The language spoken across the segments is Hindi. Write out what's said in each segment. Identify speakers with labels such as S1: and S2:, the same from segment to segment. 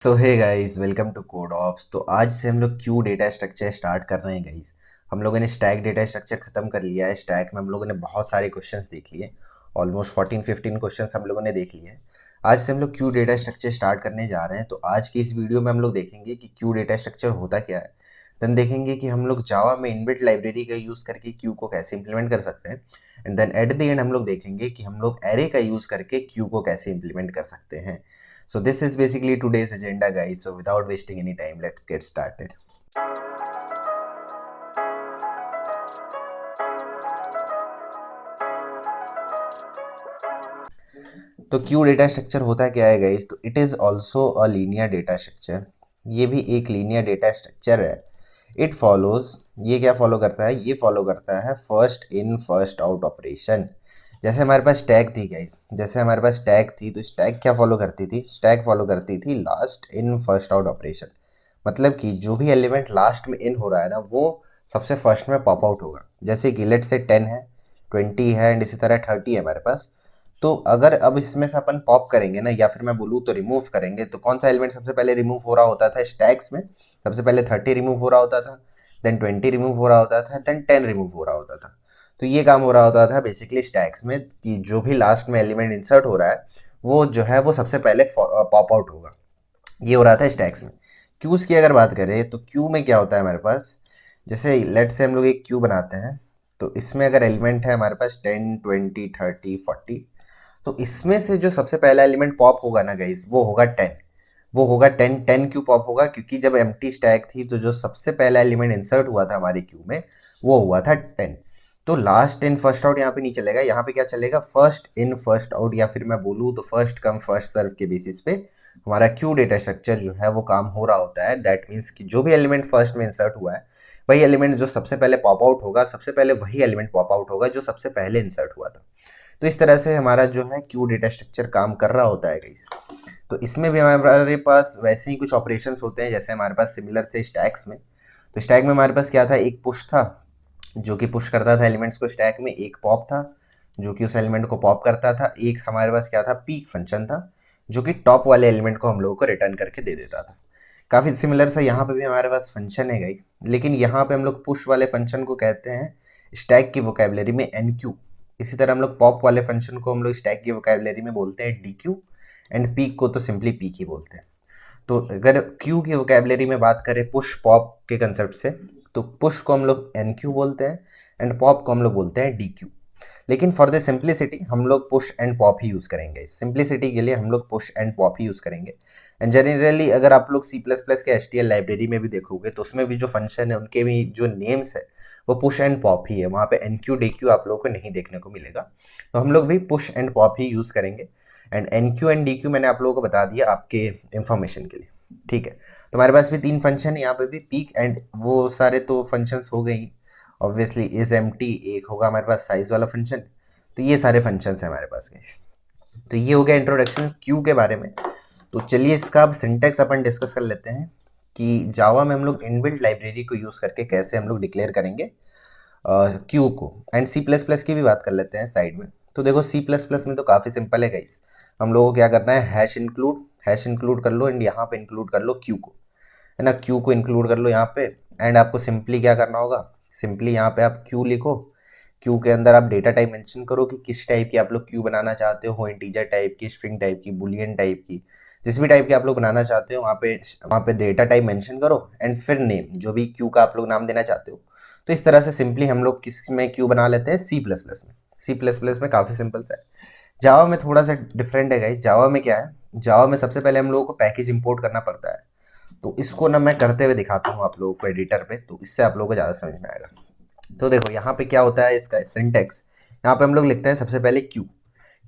S1: So hey guys, welcome to Code Ops. तो आज से हम लोग क्यू डेटा स्ट्रक्चर स्टार्ट कर रहे हैं गाइस। हम लोगों ने स्टैक डेटा स्ट्रक्चर खत्म कर लिया है। स्टैक में हम लोगों ने बहुत सारे क्वेश्चंस देख लिए। ऑलमोस्ट 14-15 क्वेश्चंस हम लोगों ने देख लिए हैं। आज से हम लोग क्यू डेटा स्ट्रक्चर स्टार्ट करने जा रहे हैं। तो आज की इस वीडियो में हम लोग देखेंगे कि क्यू डेटा स्ट्रक्चर होता क्या है। देन देखेंगे कि हम लोग जावा में इनबिल्ट लाइब्रेरी का यूज़ करके क्यू को कैसे इंप्लीमेंट कर सकते हैं। And then at the end हम लोग देखेंगे कि हम लोग एरे का यूज़ करके क्यू को कैसे इंप्लीमेंट कर सकते हैं। So this is basically today's agenda, guys. So without wasting any time, let's get started. तो क्यू डेटा स्ट्रक्चर होता क्या है गाइस? तो it is also a linear data structure. ये भी एक लीनियर डेटा स्ट्रक्चर है। इट फॉलोज, ये क्या फॉलो करता है? ये फॉलो करता है first in first out operation. जैसे हमारे पास स्टैक थी गाइस, जैसे हमारे पास स्टैक थी, तो स्टैक क्या फॉलो करती थी? स्टैक फॉलो करती थी last in first out operation. मतलब कि जो भी एलिमेंट लास्ट में इन हो रहा है ना, वो सबसे फर्स्ट में पॉप आउट होगा। जैसे कि लेट से 10 है, 20 है एंड इसी तरह 30 है हमारे पास। तो अगर अब इसमें से अपन पॉप करेंगे ना, या फिर मैं बोलूँ तो रिमूव करेंगे, तो कौन सा एलिमेंट सबसे पहले रिमूव हो रहा होता था? स्टैक्स में सबसे पहले 30 रिमूव हो रहा होता था, देन 20 रिमूव हो रहा होता था, देन 10 रिमूव हो रहा होता था। तो ये काम हो रहा होता था बेसिकली स्टैक्स में, कि जो भी लास्ट में एलिमेंट इंसर्ट हो रहा है वो जो है वो सबसे पहले पॉप आउट होगा। ये हो रहा था स्टैक्स में। क्यूज की अगर बात करें तो क्यू में क्या होता है हमारे पास? जैसे लेट से हम लोग एक क्यू बनाते हैं, तो इसमें अगर एलिमेंट है हमारे पास 10, 20, 30, 40, तो इसमें से जो सबसे पहला एलिमेंट पॉप होगा ना गाइस, वो होगा 10। वो होगा 10। 10 क्यों पॉप होगा? क्योंकि जब एम्प्टी स्टैक थी तो जो सबसे पहला एलिमेंट इंसर्ट हुआ था हमारे क्यू में, वो हुआ था 10। तो लास्ट इन फर्स्ट आउट यहाँ पे नहीं चलेगा। यहाँ पे क्या चलेगा? फर्स्ट इन फर्स्ट आउट, या फिर मैं बोलूँ तो फर्स्ट कम फर्स्ट सर्व के बेसिस पे हमारा क्यू डेटा स्ट्रक्चर जो है वो काम हो रहा होता है। दैट मीन्स कि जो भी एलिमेंट फर्स्ट में इंसर्ट हुआ है, वही एलिमेंट जो सबसे पहले पॉप आउट होगा, सबसे पहले वही एलिमेंट पॉप आउट होगा जो सबसे पहले इंसर्ट हुआ था। तो इस तरह से हमारा जो है क्यू डेटा स्ट्रक्चर काम कर रहा होता है गाइस। तो इसमें भी हमारे पास वैसे ही कुछ ऑपरेशंस होते हैं जैसे हमारे पास सिमिलर थे स्टैक्स में। तो स्टैक में हमारे पास क्या था? एक पुश था जो कि पुश करता था एलिमेंट्स को स्टैक में। एक पॉप था जो कि उस एलिमेंट को पॉप करता था। एक हमारे पास क्या था? पीक फंक्शन था जो कि टॉप वाले एलिमेंट को हम लोगों को रिटर्न करके दे देता था। काफ़ी सिमिलर सा यहाँ पे भी हमारे पास फंक्शन है गाइस, लेकिन यहाँ पे हम लोग पुश वाले फंक्शन को कहते हैं स्टैक की वोकेबलरी में एन क्यू। इसी तरह हम लोग पॉप वाले फंक्शन को हम लोग स्टैक की वोकेबलरी में बोलते हैं डी क्यू, एंड पीक को तो सिंपली पीक ही बोलते हैं। तो अगर क्यू की वोकेबलरी में बात करें पुश पॉप के कंसेप्ट से, तो पुश को हम लोग एन क्यू बोलते हैं एंड पॉप को हम लोग बोलते हैं डी क्यू। लेकिन फॉर द सिंप्लिसिटी हम लोग पुश एंड पॉप ही यूज़ करेंगे। सिंप्लिसिटी के लिए हम लोग पुश एंड पॉप ही यूज़ करेंगे। एंड जनरली अगर आप लोग सी प्लस प्लस के एच टी एल लाइब्रेरी में भी देखोगे तो उसमें भी जो फंक्शन है उनके भी जो नेम्स है वो पुश एंड पॉप ही है। वहाँ पे एन क्यू डी क्यू आप लोगों को नहीं देखने को मिलेगा। तो हम लोग भी पुश एंड पॉप ही यूज़ करेंगे। And enqueue and dequeue मैंने आप लोगों को बता दिया आपके इंफॉर्मेशन के लिए, ठीक है। तो हमारे पास भी तीन फंक्शन है यहाँ पे भी, पीक एंड वो सारे तो फंक्शंस हो गई। ऑब्वियसली इज एम टी एक होगा हमारे पास साइज वाला फंक्शन। तो ये सारे फंक्शंस हैं हमारे पास गाइस। तो ये हो गया इंट्रोडक्शन क्यू के बारे में। तो चलिए इसका अब सिंटेक्स अपन डिस्कस कर लेते हैं कि जावा में हम लोग इनबिल्ट लाइब्रेरी को यूज़ करके कैसे हम लोग डिक्लेयर करेंगे क्यू को। एंड सी प्लस प्लस की भी बात कर लेते हैं साइड में। तो देखो सी प्लस प्लस में तो काफ़ी सिंपल है गाइस। हम लोगों को क्या करना है? हैश इंक्लूड कर लो एंड यहाँ पे इंक्लूड कर लो क्यू को, है ना। क्यू को इंक्लूड कर लो यहाँ पे। एंड आपको सिंपली क्या करना होगा? सिंपली यहाँ पे आप क्यू लिखो। क्यू के अंदर आप डेटा टाइप मेंशन करो कि किस टाइप की आप लोग क्यू बनाना चाहते हो, इंटीजर टाइप की, स्ट्रिंग टाइप की, बुलियन टाइप की, जिस भी टाइप की आप लोग बनाना चाहते हो वहाँ पे डेटा टाइप मेंशन करो एंड फिर नेम, जो भी क्यू का आप लोग नाम देना चाहते हो। तो इस तरह से सिंपली हम लोग किस में क्यू बना लेते हैं? सी प्लस प्लस में। सी प्लस प्लस में काफ़ी सिंपल सा है। जावा में थोड़ा सा डिफरेंट है गाइस। जावा में क्या है? जावा में सबसे पहले हम लोगों को पैकेज इंपोर्ट करना पड़ता है। तो इसको ना मैं करते हुए दिखाता हूँ आप लोगों को एडिटर पे, तो इससे आप लोगों को ज़्यादा समझ में आएगा। तो देखो यहाँ पे क्या होता है इसका सिंटेक्स। यहाँ पे हम लोग लिखते हैं सबसे पहले क्यू।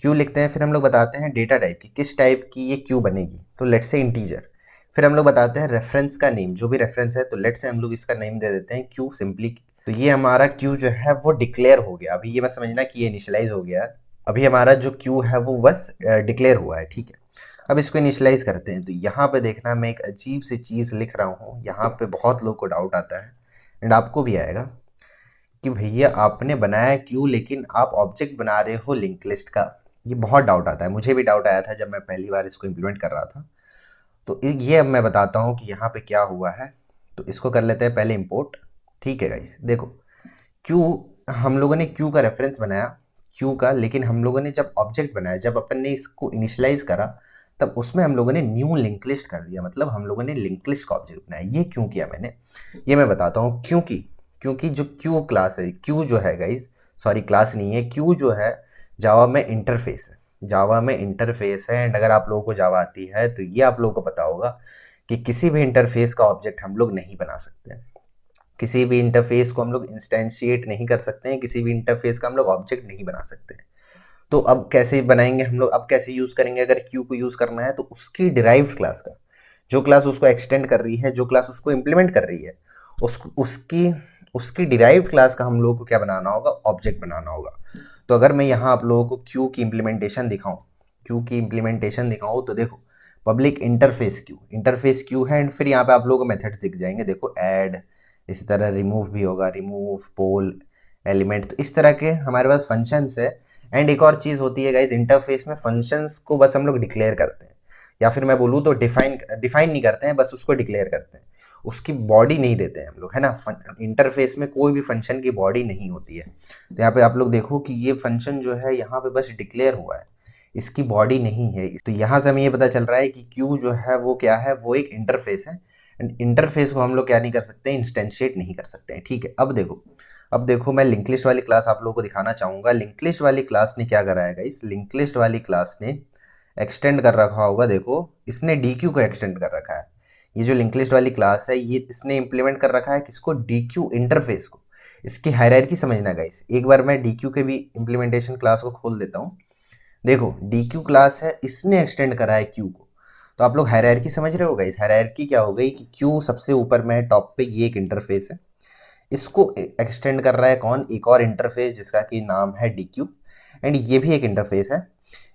S1: क्यू लिखते हैं, फिर हम लोग बताते हैं डेटा टाइप की, किस टाइप की ये क्यू बनेगी, तो लेट से इंटीजर। फिर हम लोग बताते हैं रेफरेंस का नेम, जो भी रेफरेंस है, तो लेट से हम लोग इसका नेम दे देते हैं क्यू सिंपली। तो ये हमारा क्यू जो है वो डिक्लेयर हो गया। अभी ये मत समझना कि ये इनिशियलाइज हो गया है। अभी हमारा जो क्यू है वो बस डिक्लेयर हुआ है, ठीक है। अब इसको इनिशियलाइज करते हैं। तो यहाँ पे देखना, मैं एक अजीब सी चीज़ लिख रहा हूँ। यहाँ पे बहुत लोग को डाउट आता है एंड आपको भी आएगा कि भैया आपने बनाया क्यू लेकिन आप ऑब्जेक्ट बना रहे हो लिंक लिस्ट का। ये बहुत डाउट आता है, मुझे भी डाउट आया था जब मैं पहली बार इसको इम्प्लीमेंट कर रहा था। तो ये अब मैं बताता हूँ कि यहाँ पे क्या हुआ है। तो इसको कर लेते हैं पहले इंपोर्ट। ठीक है गाइस, देखो क्यू, हम लोगों ने क्यू का रेफरेंस बनाया क्यू का, लेकिन हम लोगों ने जब ऑब्जेक्ट बनाया, जब अपन ने इसको इनिशियलाइज करा, तब उसमें हम लोगों ने न्यू लिंक लिस्ट कर दिया, मतलब हम लोगों ने लिंक लिस्ट का ऑब्जेक्ट बनाया। ये क्यों किया मैंने, ये मैं बताता हूँ। क्योंकि क्योंकि जो क्यू क्लास है, क्यू जो है गाइस, सॉरी क्लास नहीं है, क्यू जो है जावा में इंटरफेस है। जावा में इंटरफेस है, एंड अगर आप लोगों को जावा आती है तो ये आप लोगों को पता होगा कि किसी भी इंटरफेस का ऑब्जेक्ट हम लोग नहीं बना सकते। किसी भी इंटरफेस को हम लोग इंस्टेंशिएट नहीं कर सकते हैं, किसी भी इंटरफेस का हम लोग ऑब्जेक्ट नहीं बना सकते हैं। तो अब कैसे बनाएंगे हम लोग, अब कैसे यूज करेंगे, अगर क्यू को यूज करना है तो उसकी डिराइव्ड क्लास का, जो क्लास उसको एक्सटेंड कर रही है, जो क्लास उसको इम्प्लीमेंट कर रही है, उसकी उसकी डिराइव्ड क्लास का हम लोग को क्या बनाना होगा, ऑब्जेक्ट बनाना होगा। तो अगर मैं यहाँ आप लोगों को क्यू की इम्प्लीमेंटेशन दिखाऊं, क्यू की इम्प्लीमेंटेशन दिखाऊं, तो देखो पब्लिक इंटरफेस क्यू है, एंड फिर यहाँ पे आप लोगों को मेथड्स दिख जाएंगे, देखो ऐड, इसी तरह रिमूव भी होगा, रिमूव पोल एलिमेंट, तो इस तरह के हमारे पास फंक्शंस है। एंड एक और चीज़ होती है गाइज, इंटरफेस में फंक्शंस को बस हम लोग डिक्लेयर करते हैं, या फिर मैं बोलूँ तो डिफाइन नहीं करते हैं, बस उसको डिक्लेयर करते हैं, उसकी बॉडी नहीं देते हैं हम लोग, है ना। इंटरफेस में कोई भी फंक्शन की बॉडी नहीं होती है। तो यहाँ पे आप लोग देखो कि ये फंक्शन जो है यहाँ पे बस डिक्लेयर हुआ है, इसकी बॉडी नहीं है। तो यहाँ से हमें ये पता चल रहा है कि क्यू जो है वो क्या है, वो एक इंटरफेस है, एंड इंटरफेस को हम लोग क्या नहीं कर सकते, इंस्टेंशिएट नहीं कर सकते हैं। ठीक है, अब देखो मैं लिंक लिस्ट वाली क्लास आप लोगों को दिखाना चाहूंगा। लिंक लिस्ट वाली क्लास ने क्या करा है, इस लिंक लिस्ट वाली क्लास ने एक्सटेंड कर रखा होगा, देखो इसने डी क्यू को एक्सटेंड कर रखा है। ये जो लिंक लिस्ट वाली क्लास है, ये इसने इंप्लीमेंट कर रखा है किसको, डी क्यू इंटरफेस को। इसकी हायरार्की समझना गाइस, एक बार मैं डी क्यू के भी इंप्लीमेंटेशन क्लास को खोल देता हूँ। देखो डी क्यू क्लास है, इसने एक्सटेंड करा है क्यू को। तो आप लोग हायरार्की समझ रहे हो गाइस, हायरार्की क्या हो गई कि क्यू सबसे ऊपर में टॉप पे, ये एक इंटरफेस है, इसको एक्सटेंड कर रहा है कौन, एक और इंटरफेस जिसका कि नाम है डी क्यू, एंड ये भी एक इंटरफेस है,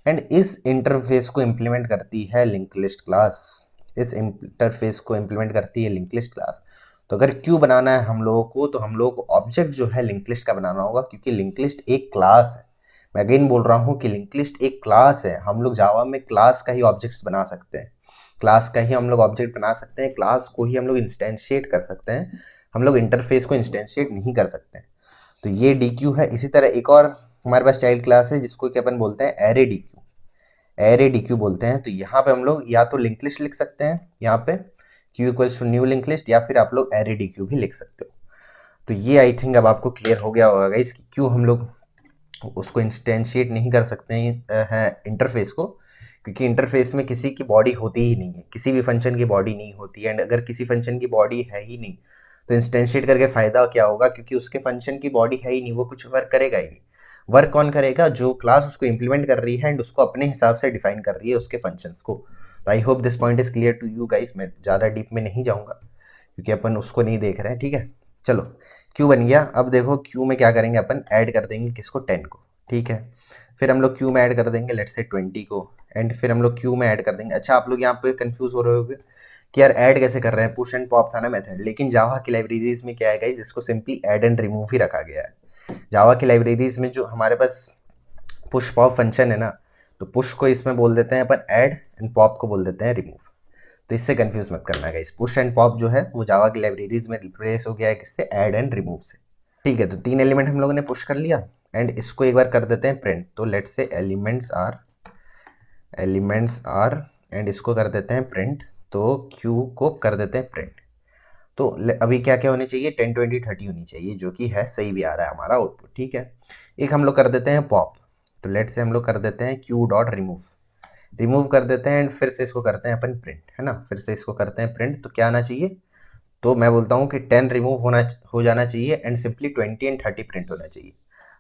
S1: एंड इस इंटरफेस को इम्प्लीमेंट करती है लिंक लिस्ट क्लास। इस इंटरफेस को इम्प्लीमेंट करती है लिंक लिस्ट क्लास। तो अगर क्यू बनाना है हम लोगों को, तो हम लोगों को ऑब्जेक्ट जो है लिंक लिस्ट का बनाना होगा, क्योंकि लिंक लिस्ट एक क्लास है। मैं अगेन बोल रहा हूँ कि लिंक लिस्ट एक क्लास है, हम लोग जावा में क्लास का ही ऑब्जेक्ट्स बना सकते हैं, क्लास का ही हम लोग ऑब्जेक्ट बना सकते हैं, क्लास को ही हम लोग इंस्टेंशिएट कर सकते हैं, हम लोग इंटरफेस को इंस्टेंशिएट नहीं कर सकते। तो ये डी क्यू है। इसी तरह एक और हमारे पास चाइल्ड क्लास है जिसको कि अपन बोलते हैं array D Q, array D Q बोलते हैं। तो यहाँ पे हम लोग या तो लिंक लिस्ट लिख सकते हैं, यहाँ पे queue equals to new link list, या फिर आप लोग एरे डी क्यू भी लिख सकते हो। तो ये आई थिंक अब आपको क्लियर हो गया होगा इसकी क्यों हम लोग उसको इंस्टेंशिएट नहीं कर सकते हैं इंटरफेस को, क्योंकि इंटरफेस में किसी की बॉडी होती ही नहीं है, किसी भी फंक्शन की बॉडी नहीं होती है, एंड अगर किसी फंक्शन की बॉडी है ही नहीं तो इंस्टेंशिएट करके फ़ायदा क्या होगा, क्योंकि उसके फंक्शन की बॉडी है ही नहीं, वो कुछ वर्क करेगा ही नहीं। वर्क कौन करेगा, जो क्लास उसको इंप्लीमेंट कर रही है एंड उसको अपने हिसाब से डिफाइन कर रही है उसके फंक्शंस को। तो I hope this point is clear to you guys. मैं ज़्यादा डीप में नहीं जाऊँगा क्योंकि अपन उसको नहीं देख रहे हैं। ठीक है, चलो क्यू बन गया। अब देखो क्यू में क्या करेंगे, अपन ऐड कर देंगे किसको, 10 को। ठीक है, फिर हम लोग क्यू में ऐड कर देंगे लेट्स से 20 को, एंड फिर हम लोग क्यू में ऐड कर देंगे। अच्छा, आप लोग यहाँ पे कंफ्यूज हो रहे होगे कि यार ऐड कैसे कर रहे हैं, पुश एंड पॉप था ना मेथड, लेकिन जावा की लाइब्रेरीज में क्या है गाइस, इसको सिंपली ऐड एंड रिमूव ही रखा गया है। जावा की लाइब्रेरीज में जो हमारे पास पुश पॉप फंक्शन है ना, तो पुश को इसमें बोल देते हैं अपन ऐड, एंड पॉप को बोल देते हैं रिमूव। तो इससे कंफ्यूज मत करना गाइस, पुश एंड पॉप जो है वो जावा की लाइब्रेरीज में रिप्लेस हो गया है किससे, ऐड एंड रिमूव से। ठीक है, तो 3 एलिमेंट हम लोगों ने पुश कर लिया, एंड इसको एक बार कर देते हैं प्रिंट। तो लेट्स से एलिमेंट्स आर एंड इसको कर देते हैं प्रिंट। तो क्यू को कर देते हैं प्रिंट। तो अभी क्या क्या होनी चाहिए, 10 20 30 होनी चाहिए, जो कि है, सही भी आ रहा है हमारा आउटपुट। ठीक है, एक हम लोग कर देते हैं पॉप। तो लेट से हम लोग कर देते हैं क्यू डॉट रिमूव कर देते हैं, एंड फिर से इसको करते हैं अपन प्रिंट, है ना, फिर से इसको करते हैं प्रिंट। तो क्या आना चाहिए, तो मैं बोलता हूँ कि 10 रिमूव हो जाना चाहिए, एंड सिंपली 20 एंड 30 प्रिंट होना चाहिए।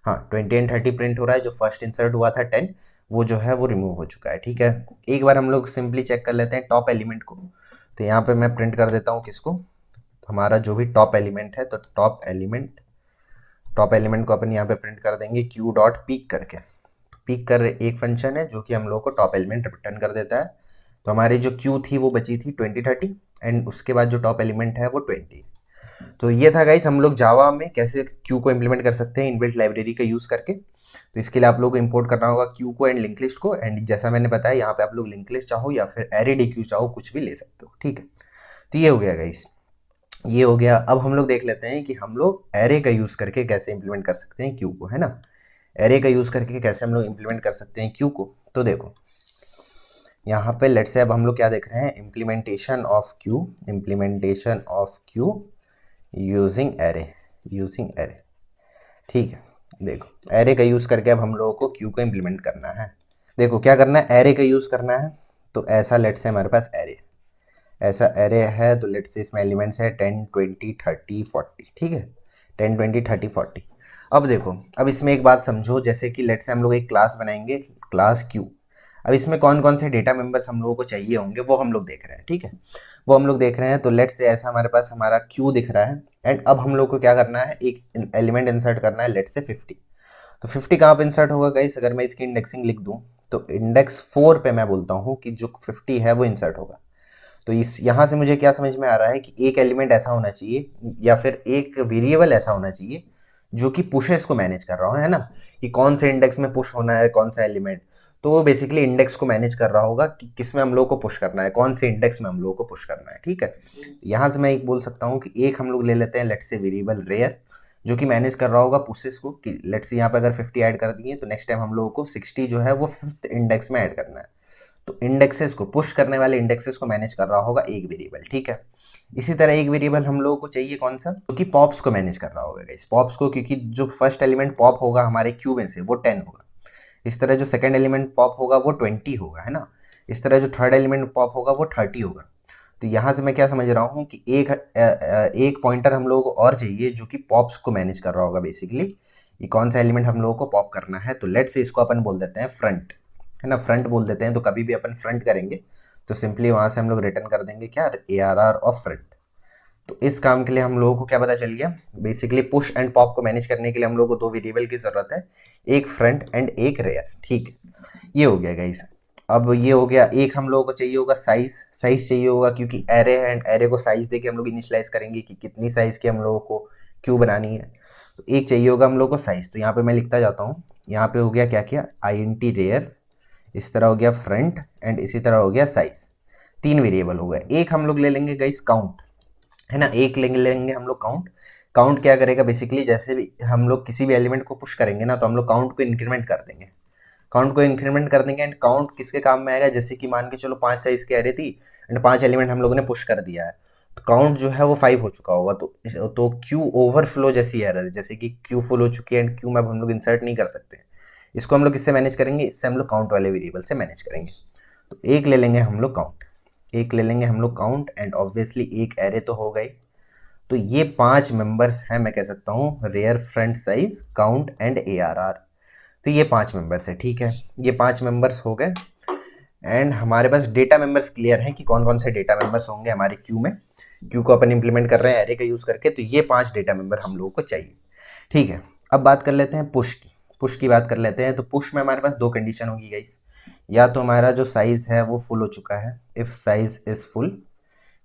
S1: हाँ, 20 एंड 30 प्रिंट हो रहा है, जो फर्स्ट इंसर्ट हुआ था 10, वो जो है वो रिमूव हो चुका है। ठीक है, एक बार हम लोग सिंपली चेक कर लेते हैं टॉप एलिमेंट को। तो यहाँ पे मैं प्रिंट कर देता हूँ किसको, हमारा जो भी टॉप एलिमेंट है, तो टॉप एलिमेंट को अपन यहाँ पे प्रिंट कर देंगे क्यू डॉट पीक करके। पीक कर एक फंक्शन है जो कि हम लोग को टॉप एलिमेंट रिटर्न कर देता है। तो हमारी जो क्यू थी वो बची थी 20 30, एंड उसके बाद जो टॉप एलिमेंट है वो 20। तो ये था गाइस हम लोग जावा में कैसे क्यू को इम्प्लीमेंट कर सकते हैं इनबिल्ट लाइब्रेरी का यूज़ करके। तो तो इसके लिए आप लोग को इंपोर्ट करना होगा क्यू को एंड लिंक लिस्ट को, एंड जैसा मैंने बताया यहाँ पे आप लोग लिंक लिस्ट चाहो या फिर एरे डी क्यू चाहो कुछ भी ले सकते हो, ठीक है। तो ये हो गया गाइस, ये हो गया। अब हम लोग देख लेते हैं कि हम लोग एरे का यूज़ करके कैसे इंप्लीमेंट कर सकते हैं क्यू को, है ना। एरे का यूज़ करके कैसे हम लोग इंप्लीमेंट कर सकते हैं क्यू को। तो देखो यहाँ पे लेट्स से अब हम लोग क्या देख रहे हैं, implementation of Q, implementation of Q using array, using array, ठीक है। देखो एरे का यूज़ करके अब हम लोगों को क्यू को इम्प्लीमेंट करना है। देखो क्या करना है, एरे का यूज़ करना है। तो ऐसा लेट्स से हमारे पास एरे, ऐसा एरे है, तो लेट्स से इसमें एलिमेंट्स है 10 20 30 40, ठीक है, 10 20 30 40। अब देखो, अब इसमें एक बात समझो, जैसे कि लेट्स से हम लोग एक क्लास बनाएंगे, क्लास क्यू। अब इसमें कौन कौन से डेटा मेंबर्स हम लोगों को चाहिए होंगे वो हम लोग देख रहे हैं, ठीक है, वो हम लोग देख रहे हैं। तो लेट्स से ऐसा हमारे पास हमारा क्यू दिख रहा है, एंड अब हम लोग को क्या करना है, एक एलिमेंट इंसर्ट करना है, लेट्स से 50। तो 50 कहाँ पे इंसर्ट होगा गाइस, अगर मैं इसकी इंडेक्सिंग लिख दूं तो इंडेक्स 4 पे मैं बोलता हूँ कि जो 50 है वो इंसर्ट होगा। तो इस यहाँ से मुझे क्या समझ में आ रहा है कि एक एलिमेंट ऐसा होना चाहिए या फिर एक वेरिएबल ऐसा होना चाहिए जो कि पुशेस को मैनेज कर रहा हो, है ना, कि कौन से इंडेक्स में पुश होना है कौन सा एलिमेंट। तो वो बेसिकली इंडेक्स को मैनेज कर रहा होगा कि किस में हम लोग को पुश करना है, कौन से इंडेक्स में हम लोग को पुश करना है, ठीक है। यहाँ से मैं एक बोल सकता हूँ कि एक हम लोग ले लेते हैं लेट्स से वेरिएबल रेयर, जो कि मैनेज कर रहा होगा पुशेस को, कि लेट्स से यहाँ पे अगर 50 ऐड कर दिए तो नेक्स्ट टाइम हम लोगों को 60 जो है वो 5th इंडेक्स में ऐड करना है। तो इंडेक्सेस को, पुश करने वाले इंडेक्सेस को मैनेज कर रहा होगा एक वेरिएबल, ठीक है। इसी तरह एक वेरिएबल हम लोगों को चाहिए कौन सा, क्योंकि तो पॉप्स को मैनेज कर रहा होगा गाइस, पॉप्स को, क्योंकि जो फर्स्ट एलिमेंट पॉप होगा हमारे क्यू में से वो 10 होगा। इस तरह जो सेकंड एलिमेंट पॉप होगा वो 20 होगा, है ना। इस तरह जो थर्ड एलिमेंट पॉप होगा वो 30 होगा। तो यहाँ से मैं क्या समझ रहा हूँ कि एक पॉइंटर हम लोगों को और चाहिए जो कि पॉप्स को मैनेज कर रहा होगा बेसिकली। ये कौन सा एलिमेंट हम लोगों को पॉप करना है, तो लेट्स से इसको अपन बोल देते हैं फ्रंट, है ना, फ्रंट बोल देते हैं। तो कभी भी अपन फ्रंट करेंगे तो सिंपली वहाँ से हम लोग रिटर्न कर देंगे क्या, ARR ऑफ फ्रंट। तो इस काम के लिए हम लोगों को क्या पता चल गया, बेसिकली पुश एंड पॉप को मैनेज करने के लिए हम लोगों को दो वेरिएबल की जरूरत है, एक फ्रंट एंड एक रेयर, ठीक है। ये हो गया गाइस। अब ये हो गया, एक हम लोगों को चाहिए होगा साइज, साइज चाहिए होगा क्योंकि एरे है, एंड एरे को साइज देके हम लोग इनिशियलाइज करेंगे कि कितनी साइज की हम लोगों को क्यू बनानी है। तो एक चाहिए होगा हम लोग को साइज, तो यहाँ पे मैं लिखता जाता हूँ। यहाँ पे हो गया क्या क्या, INT रेयर, इस तरह हो गया फ्रंट, एंड इसी तरह हो गया साइज। तीन वेरिएबल हो गए। एक हम लोग ले लेंगे गाइस काउंट, है ना, एक लेंगे हम लोग काउंट। काउंट क्या करेगा, बेसिकली जैसे भी हम लोग किसी भी एलिमेंट को पुश करेंगे ना, तो हम लोग काउंट को इंक्रीमेंट कर देंगे, काउंट को इंक्रीमेंट कर देंगे। एंड काउंट किसके काम में आएगा, जैसे कि मान के चलो 5 साइज की एरे थी एंड 5 एलिमेंट हम लोगों ने पुश कर दिया है, तो काउंट जो है वो 5 हो चुका होगा। तो क्यू ओवरफ्लो जैसी एरर, जैसे कि क्यू फुल हो चुकी है एंड क्यू में अब हम लोग इंसर्ट नहीं कर सकते, इसको हम लोग किससे मैनेज करेंगे, इससे हम लोग काउंट वाले वेरिएबल से मैनेज करेंगे। तो एक ले लेंगे हम लोग काउंट, एक ले लेंगे हम लोग काउंट, एंड ऑब्वियसली एक एरे तो हो गई। तो ये 5 मेंबर्स हैं, मैं कह सकता हूँ, rear, front, size, count and ARR। तो ये 5 मेंबर्स है, ठीक है, ये 5 मेंबर्स हो गए। एंड हमारे पास डेटा मेंबर्स क्लियर हैं कि कौन कौन से डेटा मेंबर्स होंगे हमारे क्यू में। क्यू को अपन इंप्लीमेंट कर रहे हैं एरे का यूज़ करके, तो ये 5 डेटा मेंबर हम लोगों को चाहिए, ठीक है। अब बात कर लेते हैं पुश की, पुश की बात कर लेते हैं। तो पुश में हमारे पास दो कंडीशन होगी गाइस, या तो हमारा जो साइज है वो फुल हो चुका है, इफ साइज इज फुल,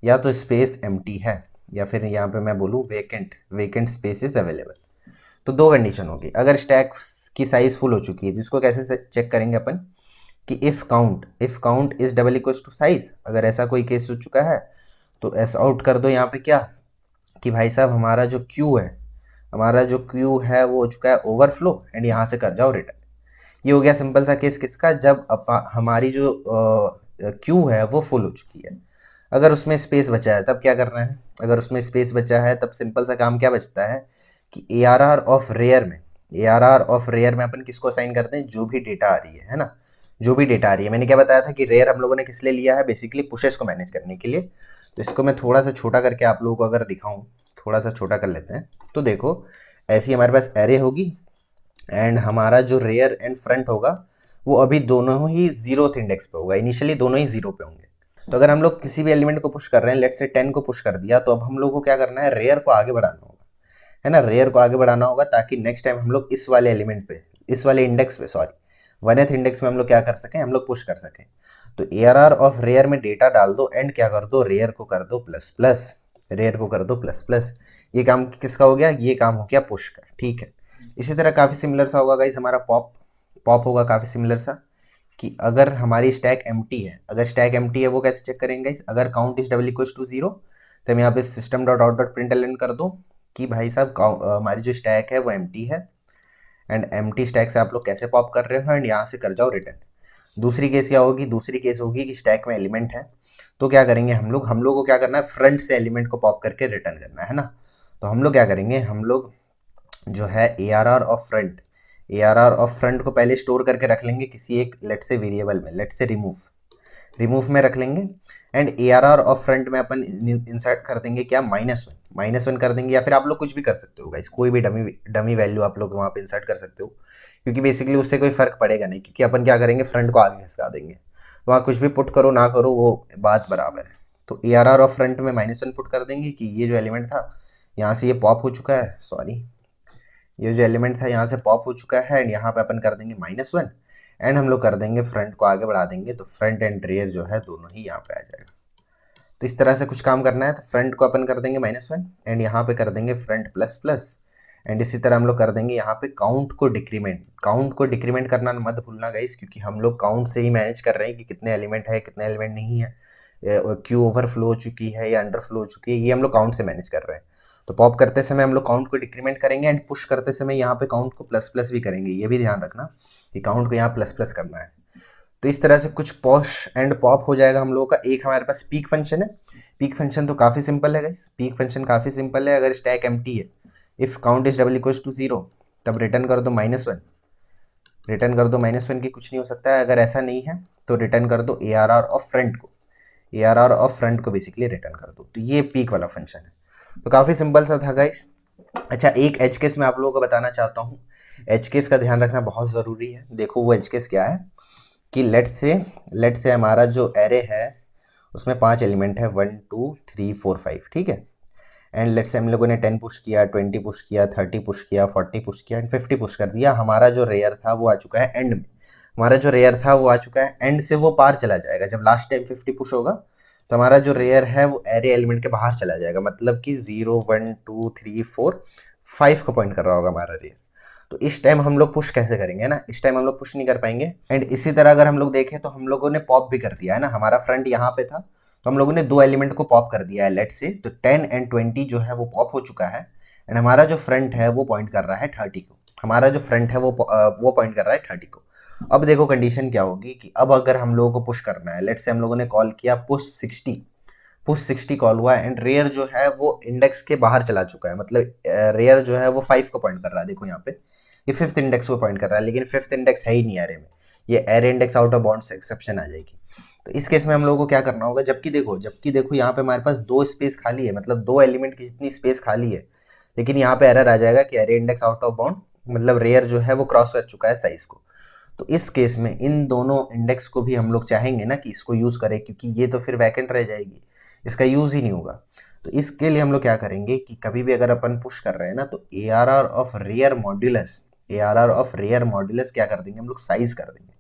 S1: या तो स्पेस एम्प्टी है, या फिर यहाँ पे मैं बोलूँ वेकेंट स्पेस इज अवेलेबल। तो दो कंडीशन होगी। अगर स्टैक की साइज फुल हो चुकी है तो इसको कैसे चेक करेंगे अपन, कि if count is double equal to size. अगर ऐसा कोई केस हो चुका है तो एस आउट कर दो यहाँ पे क्या, कि भाई साहब हमारा जो क्यू है, वो हो चुका है ओवरफ्लो, एंड यहाँ से कर जाओ रिटर्न। ये हो गया सिंपल सा केस किसका, जब हमारी जो क्यू है वो फुल हो चुकी है। अगर उसमें स्पेस बचा है तब क्या करना है, अगर उसमें स्पेस बचा है तब सिंपल सा काम क्या बचता है कि ARR ऑफ रेयर में अपन किसको असाइन करते हैं, जो भी डेटा आ रही है ना, जो भी डेटा आ रही है। मैंने क्या बताया था कि रेयर हम लोगों ने किस लिए लिया है, बेसिकली पुशेस को मैनेज करने के लिए। तो इसको मैं थोड़ा सा छोटा करके आप लोगों को अगर दिखाऊं, थोड़ा सा छोटा कर लेते हैं। तो देखो ऐसी हमारे पास एरे होगी, एंड हमारा जो रेयर एंड फ्रंट होगा वो अभी दोनों ही 0th इंडेक्स पे होगा, इनिशियली दोनों ही 0 पे होंगे। तो अगर हम लोग किसी भी एलिमेंट को पुश कर रहे हैं, लेट्स से 10 को पुश कर दिया, तो अब हम लोग को क्या करना है, रेयर को आगे बढ़ाना होगा, है ना, रेयर को आगे बढ़ाना होगा, ताकि नेक्स्ट टाइम हम लोग इस वाले एलिमेंट पे, इस वाले इंडेक्स पे, सॉरी 1th इंडेक्स में हम लोग क्या कर सकें, हम लोग पुश कर सकें। तो ARR ऑफ रेयर में डेटा डाल दो, एंड क्या कर दो, रेयर को कर दो प्लस प्लस, रेयर को कर दो प्लस प्लस। ये काम किसका हो गया, ये काम हो गया पुश का, ठीक है। इसी तरह काफ़ी सिमिलर सा होगा गाइस हमारा पॉप। पॉप होगा काफ़ी सिमिलर सा, कि अगर हमारी स्टैक एम्प्टी है, अगर स्टैक एम्प्टी है वो कैसे चेक करेंगे guys? अगर count is double equal to 0, तो हम यहाँ पे system dot out dot println कर दो कि भाई साहब हमारी जो स्टैक है वो एम्प्टी है, एंड एम्प्टी स्टैक से आप लोग कैसे पॉप कर रहे हो, एंड यहाँ से कर जाओ रिटर्न। दूसरी केस क्या होगी? दूसरी केस होगी कि स्टैक में एलिमेंट है, तो क्या करेंगे हम लोग को क्या करना है, फ्रंट से एलिमेंट को पॉप करके रिटर्न करना है ना। तो हम लोग क्या करेंगे, हम लोग जो है A R R of front को पहले स्टोर करके रख लेंगे किसी एक लेट से वेरिएबल में, लेट से रिमूव में रख लेंगे, and A R R of front में अपन इंसर्ट कर देंगे क्या, -1 कर देंगे, या फिर आप लोग कुछ भी कर सकते हो गाइस, कोई भी डमी डमी वैल्यू आप लोग वहाँ पे इंसर्ट कर सकते हो, क्योंकि बेसिकली उससे कोई फर्क पड़ेगा नहीं, क्योंकि अपन क्या करेंगे, फ्रंट को आगे खिसका देंगे, तो वहाँ कुछ भी पुट करो ना करो वो बात बराबर है। तो A R R of front में -1 पुट कर देंगे कि ये जो एलिमेंट था यहाँ से ये पॉप हो चुका है, सॉरी, ये जो एलिमेंट था यहाँ से पॉप हो चुका है, एंड यहाँ पे अपन कर देंगे -1, एंड हम लोग कर देंगे फ्रंट को आगे बढ़ा देंगे, तो फ्रंट एंड रेयर जो है दोनों ही यहाँ पे आ जाएगा। तो इस तरह से कुछ काम करना है, तो फ्रंट को अपन कर देंगे -1, एंड यहाँ पे कर देंगे फ्रंट प्लस प्लस, एंड इसी तरह हम लोग कर देंगे यहाँ पे काउंट को डिक्रीमेंट करना मत भूलना गाइस, क्योंकि हम लोग काउंट से ही मैनेज कर रहे हैं कि कितने एलिमेंट है कितने एलिमेंट नहीं है, क्यू ओवरफ्लो हो चुकी है या अंडरफ्लो हो चुकी है, ये हम लोग काउंट से मैनेज कर रहे हैं। तो पॉप करते समय हम लोग काउंट को डिक्रीमेंट करेंगे, एंड पुश करते समय यहाँ पे काउंट को प्लस प्लस भी करेंगे, ये भी ध्यान रखना कि काउंट को यहाँ प्लस प्लस करना है। तो इस तरह से कुछ पॉश एंड पॉप हो जाएगा हम लोगों का। एक हमारे पास पीक फंक्शन है, पीक फंक्शन तो काफ़ी सिंपल है गाइस, पीक फंक्शन काफ़ी सिंपल है। अगर स्टैक एम्प्टी है, if count is double equal to 0, तब रिटर्न कर दो -1, रिटर्न कर दो -1 की कुछ नहीं हो सकता है। अगर ऐसा नहीं है तो रिटर्न कर दो A R R of front को, A R R of front को बेसिकली रिटर्न कर दो। तो ये पीक वाला फंक्शन है, तो काफ़ी सिंपल सा था गाइस। अच्छा, एक एज केस मैं आप लोगों को बताना चाहता हूँ, एज केस का ध्यान रखना बहुत ज़रूरी है। देखो वो एज केस क्या है कि लेट से हमारा जो एरे है उसमें 5 एलिमेंट है, 1 2 3 4 5, ठीक है। एंड लेट से हम लोगों ने 10 पुश किया, 20 पुश किया, 30 पुश किया, 40 पुश किया, एंड 50 पुश कर दिया। हमारा जो रेयर था वो आ चुका है एंड में, हमारा जो रेयर था वो आ चुका है एंड से, वो पार चला जाएगा। जब लास्ट टाइम 50 पुश होगा तो हमारा जो रेयर है वो एरे एलिमेंट के बाहर चला जाएगा, मतलब कि 0 1 2 3 4 5 को पॉइंट कर रहा होगा हमारा रेयर। तो इस टाइम हम लोग पुश कैसे करेंगे ना, इस टाइम हम लोग पुश नहीं कर पाएंगे। एंड इसी तरह अगर हम लोग देखें तो हम लोगों ने पॉप भी कर दिया है ना, हमारा फ्रंट यहाँ पे था तो हम लोगों ने 2 एलिमेंट को पॉप कर दिया है लेट से, तो 10 एंड 20 जो है वो पॉप हो चुका है, एंड हमारा जो फ्रंट है वो पॉइंट कर रहा है 30 को, हमारा जो फ्रंट है वो पॉइंट कर रहा है 30 को। अब देखो कंडीशन क्या होगी कि अब अगर हम लोगों को पुश करना है, लेट से हम लोगों ने कॉल किया पुश 60 कॉल हुआ, एंड रेयर जो है वो इंडेक्स के बाहर चला चुका है, मतलब रेयर जो है वो 5 को पॉइंट कर रहा है। देखो यहाँ पे ये 5th इंडेक्स को पॉइंट कर रहा है, लेकिन 5th इंडेक्स है ही नहीं एरे में, ये array index out of bounds exception आ जाएगी। तो इस केस में हम लोगों को क्या करना होगा, जबकि देखो यहाँ पे हमारे पास 2 स्पेस खाली है, मतलब 2 एलिमेंट की जितनी स्पेस खाली है, लेकिन यहाँ पे एरर आ जाएगा कि array index out of bound, मतलब रेयर जो है वो क्रॉस कर चुका है साइज को। तो इस केस में इन दोनों इंडेक्स को भी हम लोग चाहेंगे ना कि इसको यूज़ करें, क्योंकि ये तो फिर वैकेंट रह जाएगी, इसका यूज़ ही नहीं होगा। तो इसके लिए हम लोग क्या करेंगे कि कभी भी अगर अपन पुश कर रहे हैं ना, तो A R R of rear modulus क्या कर देंगे हम लोग, साइज कर देंगे।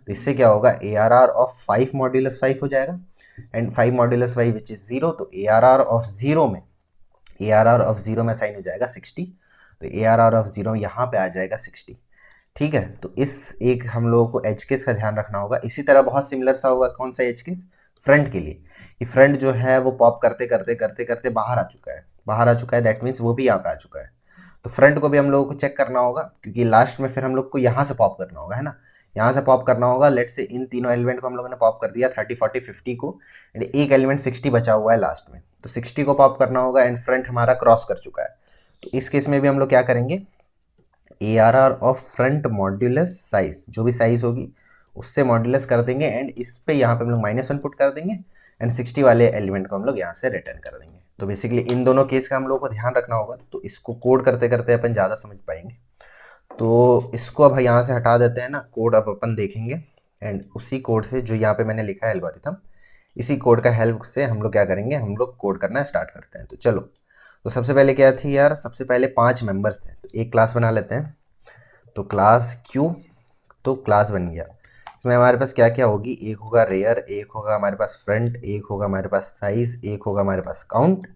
S1: तो इससे क्या होगा, A R R of 5 modulus 5 हो जाएगा, एंड 5 मॉड्यूलस 5 विच इज 0, तो ए आर आर ऑफ 0 में साइन हो जाएगा 60, तो ए आर आर ऑफ 0 यहाँ पे आ जाएगा 60, ठीक है। तो इस एक हम लोगों को एज केस का ध्यान रखना होगा। इसी तरह बहुत सिमिलर सा होगा, कौन सा एज केस, फ्रंट के लिए, कि फ्रंट जो है वो पॉप करते करते करते करते बाहर आ चुका है, दैट मीन्स वो भी यहाँ पे आ चुका है। तो फ्रंट को भी हम लोगों को चेक करना होगा, क्योंकि लास्ट में फिर हम लोग को यहाँ से पॉप करना होगा, है ना, यहाँ से पॉप करना होगा। लेट से इन तीनों एलिमेंट को हम लोगों ने पॉप कर दिया 30 40 50 को, एंड एक एलिमेंट 60 बचा हुआ है लास्ट में, तो 60 को पॉप करना होगा, एंड फ्रंट हमारा क्रॉस कर चुका है। तो इस केस में भी हम लोग क्या करेंगे, A R R of front modulus size, जो भी साइज होगी उससे मॉड्यूलस कर देंगे, एंड इस पे यहाँ पे हम लोग -1 पुट कर देंगे, एंड 60 वाले एलिमेंट को हम लोग यहाँ से रिटर्न कर देंगे। तो बेसिकली इन दोनों केस का हम लोग को ध्यान रखना होगा, तो इसको कोड करते करते अपन ज़्यादा समझ पाएंगे। तो इसको अब यहाँ से हटा देते हैं ना, कोड अब अपन देखेंगे, एंड उसी कोड से जो यहाँ पे मैंने लिखा है एल्गोरिथम, इसी कोड का हेल्प से हम लोग क्या करेंगे, हम लोग कोड करना स्टार्ट करते हैं। तो चलो, तो सबसे पहले क्या थी यार, सबसे पहले 5 मेंबर्स थे, तो एक क्लास बना लेते हैं। तो क्लास क्यू, तो क्लास बन गया, इसमें हमारे पास क्या क्या होगी, एक होगा रेयर, एक होगा हमारे पास फ्रंट, एक होगा हमारे पास साइज, एक होगा हमारे पास काउंट,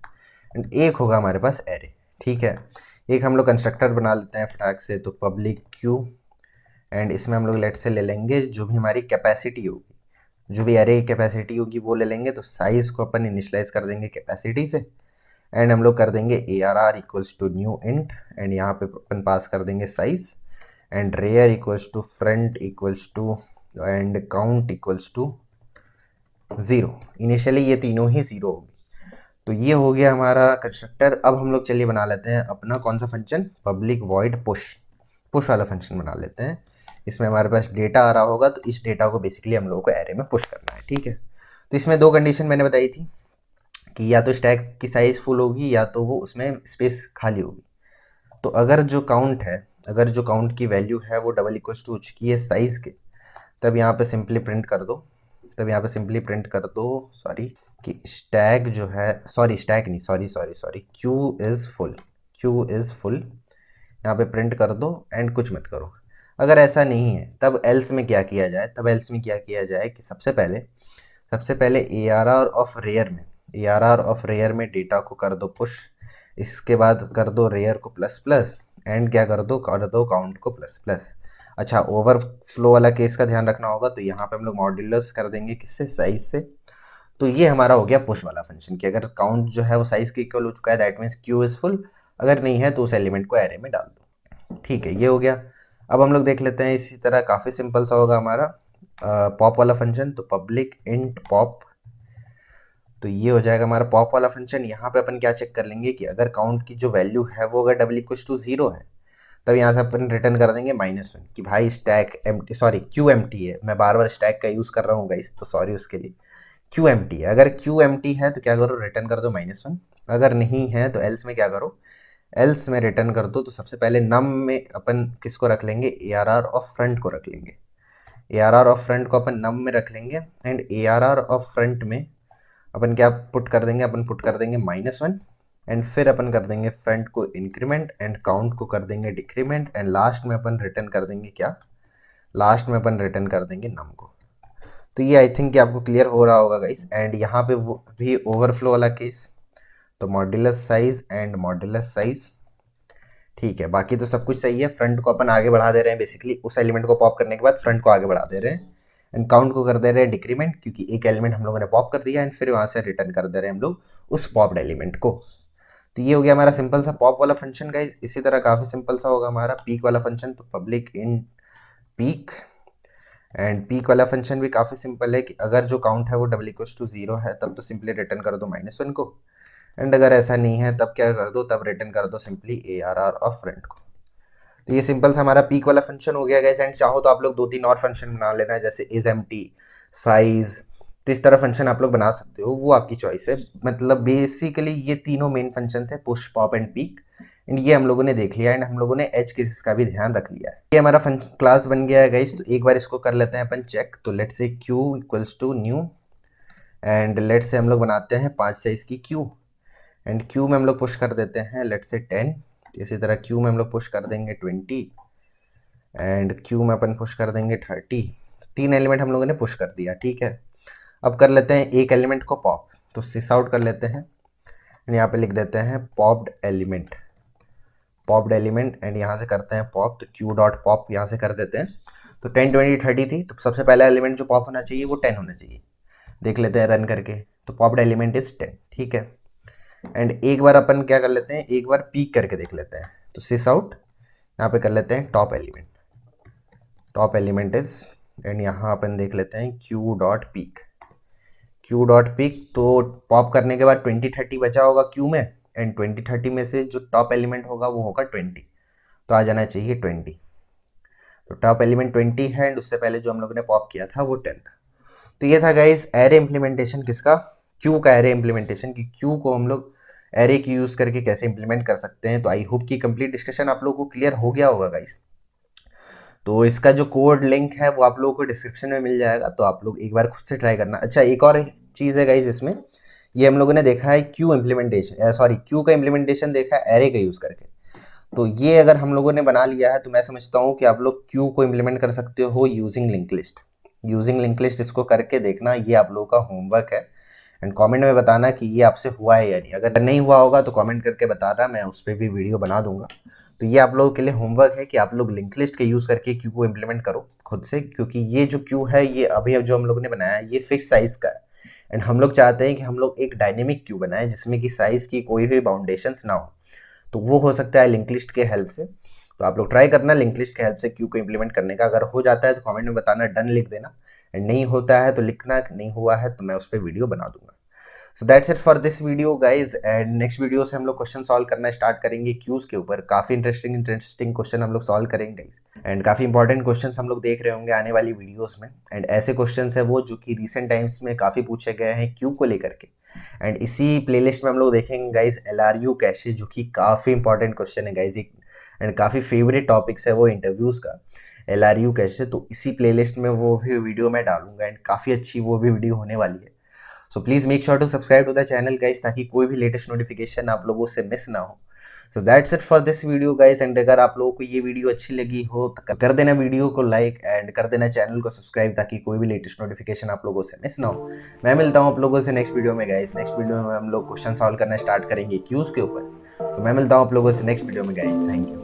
S1: एंड एक होगा हमारे पास एरे, ठीक है। एक हम लोग कंस्ट्रक्टर बना लेते हैं फटाक से, तो पब्लिक क्यू एंड इसमें हम लोग लेट से ले लेंगे जो भी हमारी कैपेसिटी होगी, जो भी एरे कैपेसिटी होगी वो ले लेंगे। तो साइज़ को अपन इनिशलाइज कर देंगे कैपेसिटी से, एंड हम लोग कर देंगे A R R equals to new int, and यहाँ पे अपन पास कर देंगे size, and rear equals to front equals to and count equals to 0। Initially ये तीनों ही 0 होगी। तो ये हो गया हमारा कंस्ट्रक्टर। अब हम लोग चलिए बना लेते हैं अपना कौन सा function, public void push, push वाला फंक्शन बना लेते हैं। इसमें हमारे पास डेटा आ रहा होगा, तो इस डेटा को बेसिकली हम लोगों को एरे में पुश करना है, ठीक है। तो इसमें दो कंडीशन मैंने बताई थी कि या तो स्टैक की साइज फुल होगी या तो वो उसमें स्पेस खाली होगी। तो अगर जो काउंट है, अगर जो काउंट की वैल्यू है वो डबल इक्वल्स टू चुकी है साइज के, तब यहाँ पे सिंपली प्रिंट कर दो, तब यहाँ पे सिंपली प्रिंट कर दो सॉरी कि स्टैक जो है, सॉरी स्टैक नहीं, sorry Q is full, Q is full, यहाँ पे प्रिंट कर दो एंड कुछ मत करो। अगर ऐसा नहीं है तब एल्स में क्या किया जाए, तब एल्स में क्या किया जाए कि सबसे पहले A R R of rear में, A R R of rear में डेटा को कर दो पुश, इसके बाद कर दो रेयर को प्लस प्लस, एंड क्या कर दो काउंट को प्लस प्लस। अच्छा, ओवरफ्लो वाला केस का ध्यान रखना होगा, तो यहाँ पे हम लोग मॉड्यूलस कर देंगे किससे, साइज से। तो ये हमारा हो गया पुश वाला फंक्शन कि अगर काउंट जो है वो साइज के इक्वल हो चुका है that means Q is full, अगर नहीं है तो उस एलिमेंट को एरे में डाल दो, ठीक है। ये हो गया। अब हम लोग देख लेते हैं इसी तरह काफ़ी सिंपल सा होगा हमारा पॉप वाला फंक्शन। तो पब्लिक इंट पॉप, तो ये हो जाएगा हमारा पॉप वाला फंक्शन। यहाँ पे अपन क्या चेक कर लेंगे कि अगर काउंट की जो वैल्यू है वो अगर डबल इक्वल टू 0 है, तब यहाँ से अपन रिटर्न कर देंगे -1 कि भाई stack empty, sorry Q empty है। मैं बार बार स्टैक का यूज़ कर रहा हूँ गाइस, तो सॉरी उसके लिए। क्यू एम्प्टी है, अगर क्यू एम्प्टी है तो क्या करो, रिटर्न कर दो -1। अगर नहीं है तो एल्स में क्या करो, एल्स में रिटर्न कर दो। तो सबसे पहले नम में अपन किसको रख लेंगे, A R R of front को रख लेंगे। A R R of front को अपन नम में रख लेंगे, and A R R of front में अपन क्या पुट कर देंगे, अपन पुट कर देंगे -1, एंड फिर अपन कर देंगे फ्रंट को इंक्रीमेंट एंड काउंट को कर देंगे डिक्रीमेंट, एंड लास्ट में अपन रिटर्न कर देंगे क्या, लास्ट में अपन रिटर्न कर देंगे नम को। तो ये आई थिंक कि आपको क्लियर हो रहा होगा गाइस। एंड यहाँ पे वो भी ओवरफ्लो वाला केस, तो modulus size and modulus size, ठीक है। बाकी तो सब कुछ सही है। फ्रंट को अपन आगे बढ़ा दे रहे हैं, बेसिकली उस एलिमेंट को पॉप करने के बाद फ्रंट को आगे बढ़ा दे रहे हैं, एंड काउंट को कर दे रहे हैं डिक्रीमेंट क्योंकि एक एलिमेंट हम लोगों ने पॉप कर दिया, एंड फिर वहाँ से रिटर्न कर दे रहे हैं हम लोग उस पॉप्ड एलिमेंट को। तो ये हो गया हमारा सिंपल सा पॉप वाला फंक्शन गाइस। इसी तरह काफ़ी सिंपल सा होगा हमारा पीक वाला फंक्शन। तो public in peak, and peak वाला फंक्शन भी काफ़ी सिंपल है कि अगर जो काउंट है वो डबल इक्वल्स टू 0 है तब तो सिंपली रिटर्न कर दो -1 को, एंड अगर ऐसा नहीं है तब क्या कर दो, तब रिटर्न कर दो simply A R R of front को। तो ये सिंपल सा हमारा पीक वाला फंक्शन हो गया गाइस। एंड चाहो तो आप लोग 2-3 और फंक्शन बना लेना है, जैसे इज एम्प्टी, साइज, तो इस तरह फंक्शन आप लोग बना सकते हो, वो आपकी चॉइस है। मतलब बेसिकली ये तीनों मेन फंक्शन थे, push pop and peak, and ये हम लोगों ने देख लिया, एंड हम लोगों ने एज केसेस का भी ध्यान रख लिया है। ये हमारा क्लास बन गया है गाइस। तो एक बार इसको कर लेते हैं अपन चेक। तो let's say Q equals to new, and let's say हम लोग बनाते हैं 5 साइज की क्यू, एंड क्यू में हम लोग पुश कर देते हैं लेट्स से 10। इसी तरह क्यू में हम लोग पुश कर देंगे 20, एंड क्यू में अपन पुश कर देंगे 30। तो 3 एलिमेंट हम लोगों ने पुश कर दिया, ठीक है। अब कर लेते हैं एक एलिमेंट को पॉप, तो सिस आउट कर लेते हैं, एंड यहाँ पे लिख देते हैं popped element, popped element, and यहाँ से करते हैं पॉप। तो क्यू डॉट पॉप यहाँ से कर देते हैं। तो 10 20 30 थी, तो सबसे पहला एलिमेंट जो पॉप होना चाहिए वो 10 होना चाहिए। देख लेते हैं रन करके, तो पॉप्ड एलिमेंट इज 10, ठीक है। एंड एक बार अपन क्या कर लेते हैं, एक बार पीक करके देख लेते हैं। तो सिस आउट यहाँ पे कर लेते हैं top element, top element is, and यहाँ अपन देख लेते हैं Q dot peak, Q dot peak. तो पॉप करने के बाद 20 30 बचा होगा क्यू में, एंड 20 30 में से जो टॉप एलिमेंट होगा वो होगा 20, तो आ जाना चाहिए 20। तो टॉप एलिमेंट 20 है, एंड उससे पहले जो हम लोगों ने पॉप किया था वो 10 था। तो ये था गाइस एरे इम्प्लीमेंटेशन किसका, क्यू का एरे इम्प्लीमेंटेशन, कि क्यू को हम लोग एरे की यूज़ करके कैसे इम्प्लीमेंट कर सकते हैं। तो आई होप कि कंप्लीट डिस्कशन आप लोगों को क्लियर हो गया होगा गाइस। तो इसका जो कोड लिंक है वो आप लोगों को डिस्क्रिप्शन में मिल जाएगा, तो आप लोग एक बार खुद से ट्राई करना। अच्छा, एक और चीज़ है गाइस इसमें, ये हम लोगों ने देखा है क्यू इम्प्लीमेंटेशन, सॉरी क्यू का इम्प्लीमेंटेशन देखा है एरे का यूज़ करके। तो ये अगर हम लोगों ने बना लिया है तो मैं समझता हूँ कि आप लोग क्यू को इम्प्लीमेंट कर सकते हो using link list, using link list इसको करके देखना, ये आप लोगों का होमवर्क है। एंड कमेंट में बताना कि ये आपसे हुआ है या नहीं। अगर नहीं हुआ होगा तो कमेंट करके बताना, मैं उस पर भी वीडियो बना दूंगा। तो ये आप लोगों के लिए होमवर्क है कि आप लोग लिंक लिस्ट के यूज़ करके क्यू को इम्प्लीमेंट करो खुद से, क्योंकि ये जो क्यू है ये अभी जो हम लोग ने बनाया है ये फिक्स साइज का है, एंड हम लोग चाहते हैं कि हम लोग एक डायनेमिक क्यू बनाए जिसमें कि साइज की कोई भी बाउंडेशंस ना हो। तो वो हो सकता है लिंक लिस्ट के हेल्प से। तो आप लोग ट्राई करना लिंक लिस्ट के हेल्प से क्यू को इम्प्लीमेंट करने का। अगर हो जाता है तो कमेंट में बताना, डन लिख देना, एंड नहीं होता है तो लिखना, नहीं हुआ है तो मैं उस पर वीडियो बना दूंगा। So that's it for this video guys, and next video से हम लोग क्वेश्चन सॉल्व करना स्टार्ट करेंगे क्यूज के ऊपर। काफी इंटरेस्टिंग क्वेश्चन हम लोग सॉल्व करेंगे गाइज, एंड काफी इंपॉर्टेंट क्वेश्चंस हम लोग देख रहे होंगे आने वाली वीडियोस में। एंड ऐसे क्वेश्चंस है वो जो कि रिसेंट टाइम्स में काफी पूछे गए हैं क्यू को लेकर के। एंड इसी प्लेलिस्ट में हम लोग देखेंगे गाइज LRU कैशे, जो कि काफी इंपॉर्टेंट क्वेश्चन है गाइज, एंड काफी फेवरेट टॉपिक्स है वो इंटरव्यूज का LRU कैशे। तो इसी प्लेलिस्ट में वो भी वीडियो मैं डालूंगा, एंड काफी अच्छी वो भी वीडियो होने वाली है। So please make sure to subscribe to the channel guys, ताकि कोई भी लेटेस्ट नोटिफिकेशन आप लोगों से मिस ना हो। So that's it for this video guys, and अगर आप लोगों को ये वीडियो अच्छी लगी हो तो कर देना वीडियो को लाइक, एंड कर देना चैनल को सब्सक्राइब, ताकि कोई भी लेटेस्ट नोटिफिकेशन आप लोगों से मिस ना हो। मैं मिलता हूँ आप लोगों से नेक्स्ट वीडियो में गाइस। नेक्स्ट वीडियो में हम लोग क्वेश्चन सॉल्व करना स्टार्ट करेंगे क्यूज के ऊपर। तो मैं मिलता हूँ आप लोगों से नेक्स्ट वीडियो में गाइस। Thank you.